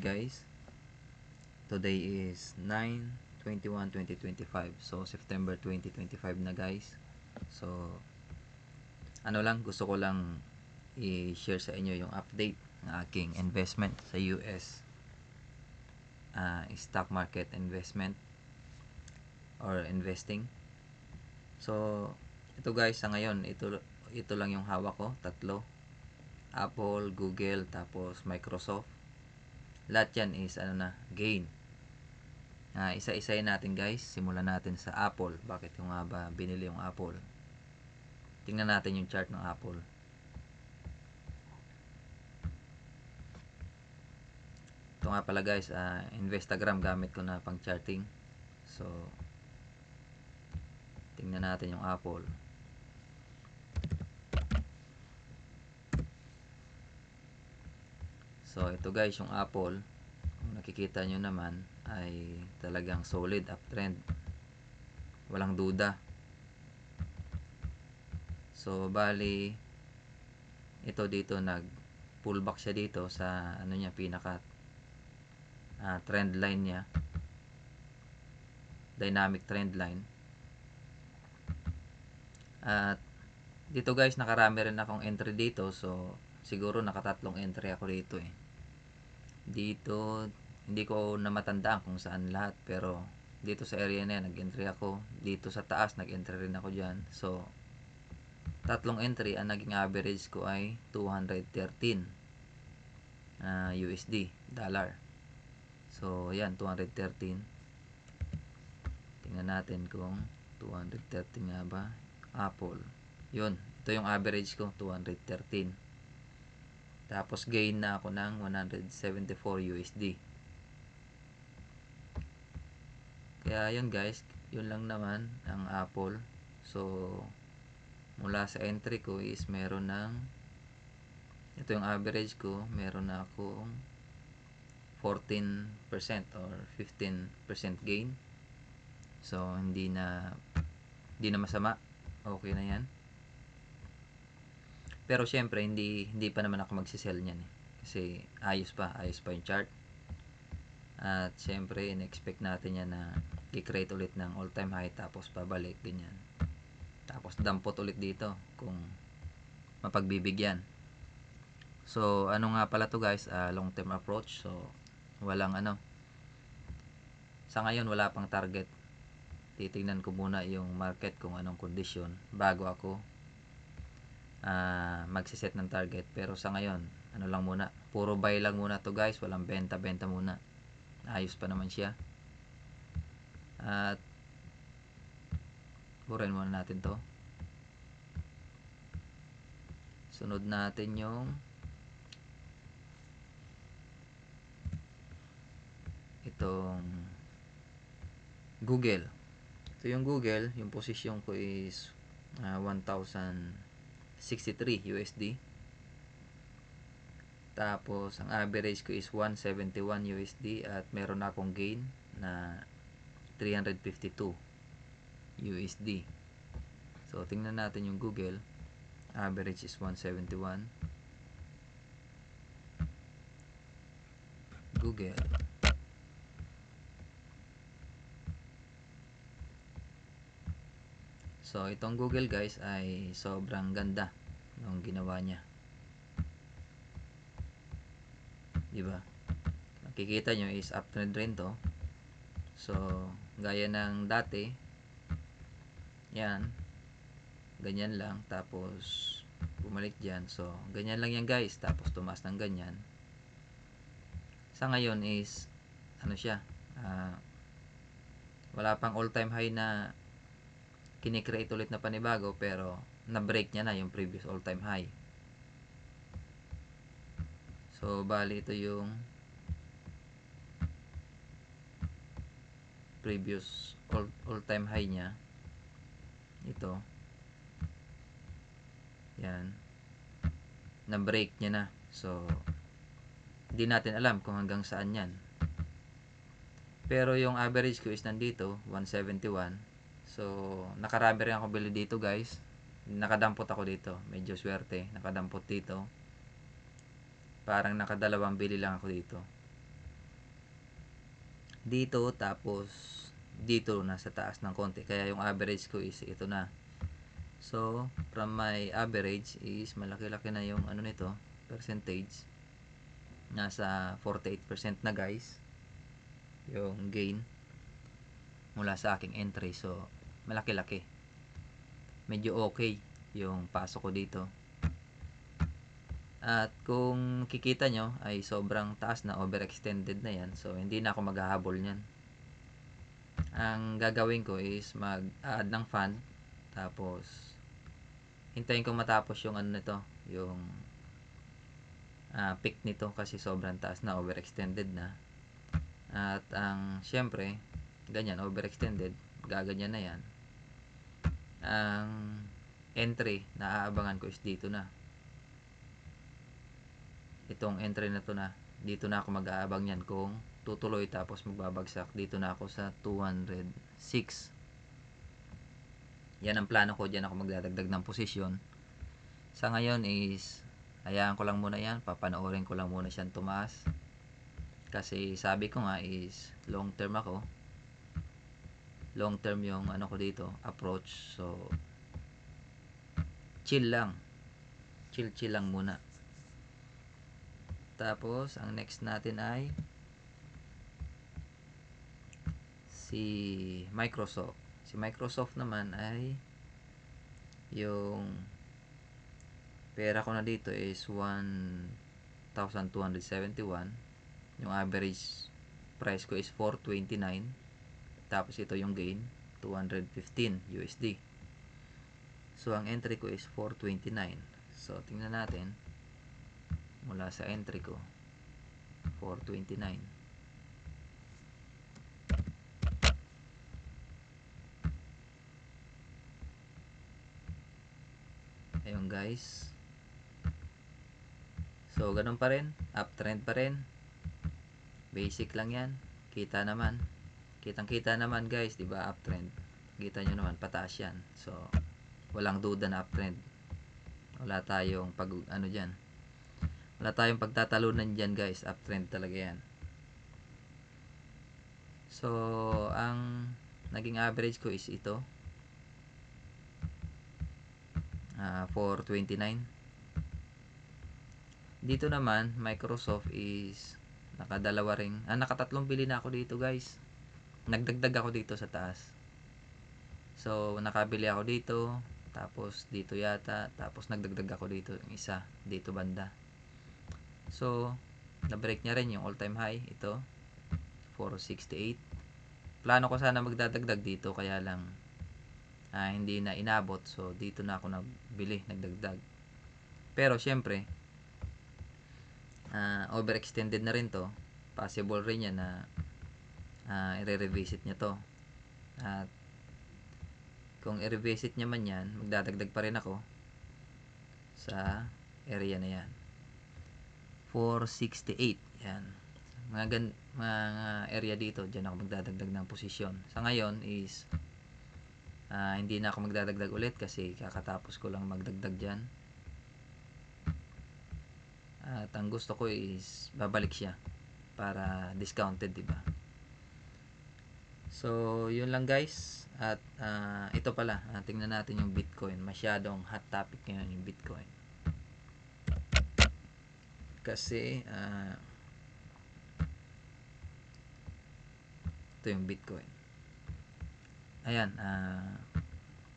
guys. Today is 9/21/2025. So September 2025 na guys. So ano lang, gusto ko lang i-share sa inyo yung update ng aking investment sa US stock market investment or investing. So ito guys, sa ngayon ito lang yung hawak ko, tatlo. Apple, Google, tapos Microsoft. Lahat yan is gain. Isa-isayin natin guys. Simulan natin sa Apple. Bakit yung nga ba binili yung Apple? Tingnan natin yung chart ng Apple. Ito nga pala guys, Instagram gamit ko na pang charting. So tingnan natin yung Apple. So ito guys, yung Apple, kung nakikita nyo naman ay talagang solid uptrend, walang duda. So bali ito dito nag pullback siya dito sa pinaka trend line niya, dynamic trend line. At dito guys, nakarami rin akong entry dito. So siguro nakatatlong entry ako dito Dito hindi ko na matandaan kung saan lahat, pero dito sa area na yan nag-entry ako. Dito sa taas nag-entry rin ako dyan. So tatlong entry, ang naging average ko ay 213 USD dollar. So yan, 213. Tingnan natin kung 213 nga ba Apple. Yun, ito yung average ko, 213. Tapos gain na ako ng 174 USD. Kaya yun guys, yun lang naman ang Apple. So mula sa entry ko is meron ng, ito yung average ko, meron na akong 14% or 15% gain. So hindi na masama, okay na yan. Pero syempre hindi pa naman ako magsisell niyan kasi ayos pa yung chart. At syempre in-expect natin yan na i-create ulit ng all time high tapos pabalik ganyan. Tapos dampot ulit dito kung mapagbibigyan. So ano nga pala to guys, long term approach. So walang sa ngayon wala pang target. Titingnan ko muna yung market kung anong kondisyon bago ako magsiset ng target. Pero sa ngayon lang muna, puro buy lang muna to guys, walang benta muna. Ayos pa naman siya. At burin muna natin to. Sunod natin yung itong Google. Ito yung Google, yung position ko is 1,063 USD. Tapos ang average ko is 171 USD at meron akong gain na 352 USD. So tingnan natin yung Google. Average is 171. Google. So itong Google guys ay sobrang ganda ng ginawa niya. Diba? Nakikita nyo is uptrend rin to. So gaya ng dati, yan, ganyan lang, tapos bumalik dyan. So ganyan lang yan guys, tapos tumaas ng ganyan. Sa ngayon is siya, wala pang all time high na kinikreate ulit na panibago, pero na-break niya na yung previous all time high. So bali ito yung previous all time high niya. Ito. Yan. Na-break niya na. So hindi natin alam kung hanggang saan yan. Pero yung average ko is nandito, 171. So nakarami rin ako bili dito guys. Nakadampot ako dito. Medyo swerte. Nakadampot dito. Parang nakadalawang bili lang ako dito. dito, tapos dito nasa taas ng konti, kaya yung average ko is ito na. So from my average is malaki-laki na yung ano nito, percentage, nasa 48% na guys yung gain mula sa aking entry. So malaki-laki, medyo okay yung pasok ko dito. At kung kikita nyo ay sobrang taas na, overextended na yan, so hindi na ako maghahabol nyan. Ang gagawin ko is mag-add ng fund, tapos hintayin ko matapos yung ano nito, yung peak nito, kasi sobrang taas na, overextended na. At ang syempre ganyan, overextended, gaganyan na yan. Ang entry na aabangan ko is dito na, itong entry na to na, dito na ako mag-aabang yan kung tutuloy tapos magbabagsak. Dito na ako sa 206. Yan ang plano ko, dyan ako magdadagdag ng posisyon. Sa ngayon is hayaan ko lang muna yan, papanoorin ko lang muna siyang tumaas, kasi sabi ko nga is long term ako, long term yung ano ko dito, approach. So chill lang, chill lang muna. Tapos ang next natin ay si Microsoft. Si Microsoft naman ay yung pera ko na dito is 1,271. Yung average price ko is 429. Tapos ito yung gain, 215 USD. So ang entry ko is 429. So tingnan natin mula sa entry ko, 429. Ayun guys. So ganun pa rin, uptrend pa rin. Basic lang yan. Kita naman. Kitang-kita naman guys, 'di ba? Uptrend. Kita nyo naman, pataas yan. So walang duda na uptrend. Wala tayong wala tayong pagtatalunan diyan guys. Uptrend talaga yan. So ang naging average ko is ito, 429. Dito naman Microsoft is nakatatlong bili na ako dito guys. Nagdagdag ako dito sa taas. So nakabili ako dito, tapos dito yata, tapos nagdagdag ako dito yung isa dito banda. So na-break niya rin yung all-time high, ito 468. Plano ko sana magdadagdag dito, kaya lang hindi na inabot. So dito na ako nagbili, nagdagdag. Pero syempre overextended na rin to. Possible rin yan na i-revisit niya to. At kung i-revisit niya man yan, magdadagdag pa rin ako sa area na yan, 468. Yan, mga area dito, dyan ako magdadagdag ng posisyon. Sa ngayon is hindi na ako magdadagdag ulit, kasi kakatapos ko lang magdagdag dyan. At ang gusto ko is babalik siya para discounted, diba? So yun lang guys. At ito pala, tingnan natin yung Bitcoin. Masyadong hot topic ngayon yung Bitcoin, kasi ito yung Bitcoin. Ayan,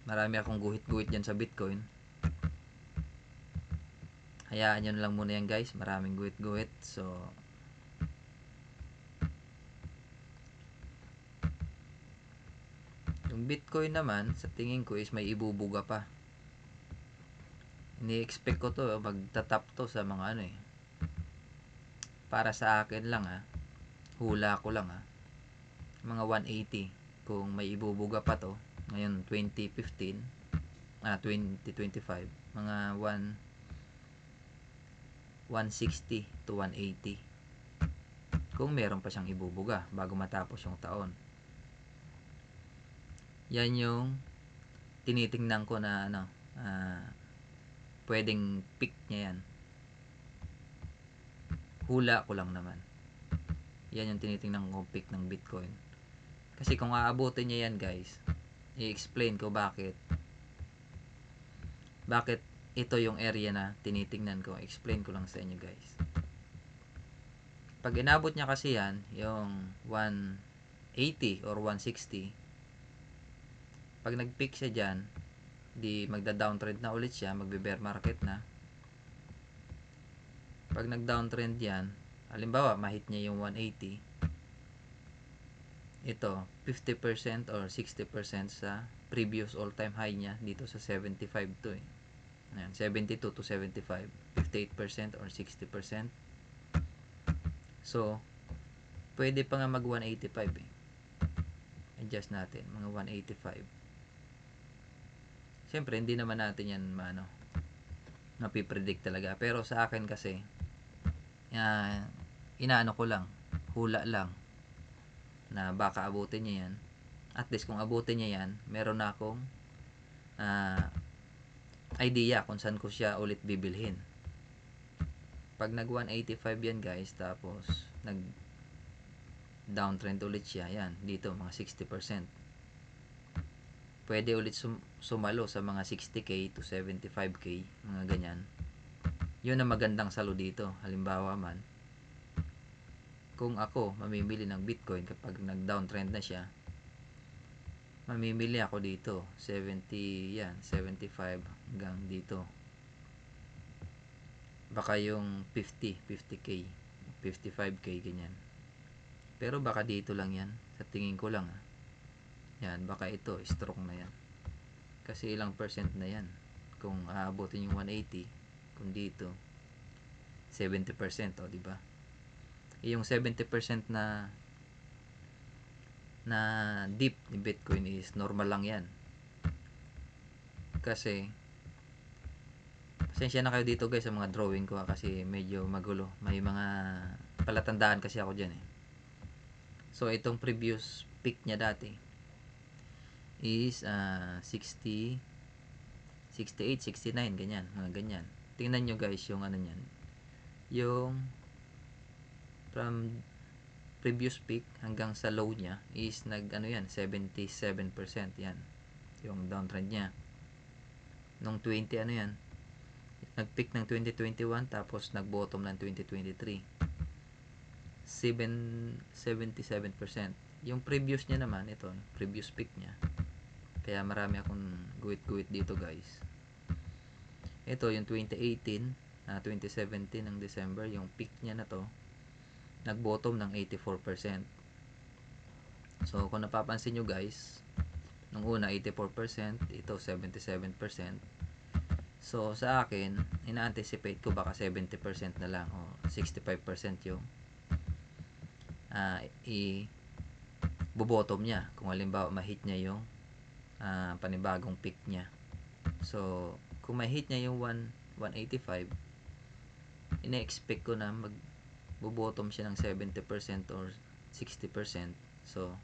marami akong guhit-guhit dyan sa Bitcoin. Hayaan nyo na lang muna yan guys, maraming guhit-guhit. So yung Bitcoin naman, sa tingin ko is may ibubuga pa. Ini-expect ko to, magtatap to sa mga para sa akin lang hula ko lang mga 180 kung may ibubuga pa to ngayon 2025, mga 160 to 180 kung meron pa siyang ibubuga bago matapos yung taon. Yan yung tinitingnan ko na pwedeng pick niya yan. Hula ko lang naman. Yan yung tinitingnan kong peak ng Bitcoin. Kasi kung aabutin niya yan guys, i-explain ko bakit ito yung area na tinitingnan ko. Explain ko lang sa inyo guys. Pag inabot niya kasi yan, yung 180 or 160, pag nag-peak siya dyan, di magda-downtrend na ulit siya, magbe-bear market na. Pag nag-downtrend yan, halimbawa, mahit niya yung 180, ito, 50% or 60% sa previous all-time high niya dito sa 75 to eh. Ayan, 72 to 75, 58% or 60%. So, pwede pa nga mag 185 eh. Adjust natin, mga 185. Siyempre, hindi naman natin yan napipredict talaga. Pero sa akin kasi, inaano ko lang, hula lang, na baka abutin niya yan. At least kung abutin niya yan, meron na akong idea kung saan ko siya ulit bibilhin. Pag nag 185 yan guys, tapos nag downtrend ulit siya, yan, dito mga 60%. Pwede ulit sumalo sa mga 60k to 75k, mga ganyan. Yun ang magandang salo dito. Halimbawa man, kung ako mamimili ng Bitcoin kapag nag downtrend na siya, mamimili ako dito 70, yan, 75 hanggang dito. Baka yung 50k, 55k, ganyan. Pero baka dito lang yan, sa tingin ko lang yan, baka ito strong na yan, kasi ilang percent na yan kung aabotin yung 180, kung dito 70%, o diba, yung 70% na dip ni Bitcoin is normal lang yan. Kasi pasensya na kayo dito guys sa mga drawing ko kasi medyo magulo, may mga palatandaan kasi ako dyan eh. So itong previous peak niya dati is 60, 68, 69, ganyan, mga ganyan. Tingnan nyo guys yung ano nyan, yung from previous peak hanggang sa low niya is yan, 77%, yan yung downtrend niya. Nung 20 yan, nag-peak ng 2021 tapos nag-bottom ng 2023, 77%. Yung previous niya naman, ito previous peak niya, kaya marami akong guwit-guwit dito guys. Ito yung 2018, 2017 ng December, yung peak niya na to, nag-bottom ng 84%. So kung napapansin nyo guys, nung una 84%, ito 77%. So sa akin, ina-anticipate ko baka 70% na lang o 65% yung i-bottom niya kung halimbawa ma-hit niya yung panibagong peak niya. So kung ma-hit niya yung 185, ina-expect ko na mag-bottom siya ng 70% or 60%. So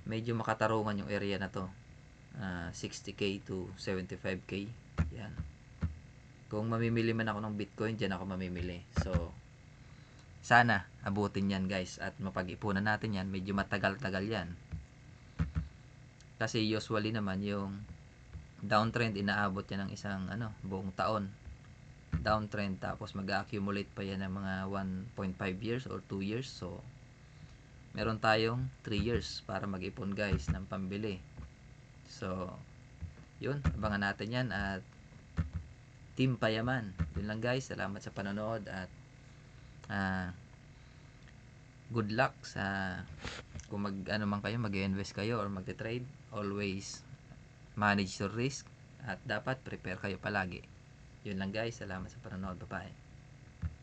medyo makatarungan yung area na to, 60k to 75k, yan. Kung mamimili man ako ng Bitcoin, dyan ako mamimili. So sana abutin yan guys at mapag-ipunan natin yan. Medyo matagal-tagal yan kasi usually naman yung downtrend inaabot yan ng isang buong taon downtrend, tapos mag-accumulate pa yan ng mga 1.5 years or 2 years. So meron tayong 3 years para mag-ipon guys ng pambili. So yun, abangan natin yan at Team Payaman. Yun lang guys, salamat sa panonood at good luck sa kung man kayo, mag-invest kayo or mag-trade. Always manage your risk at dapat prepare kayo palagi. Yun lang guys, salamat sa panonood, bye bye.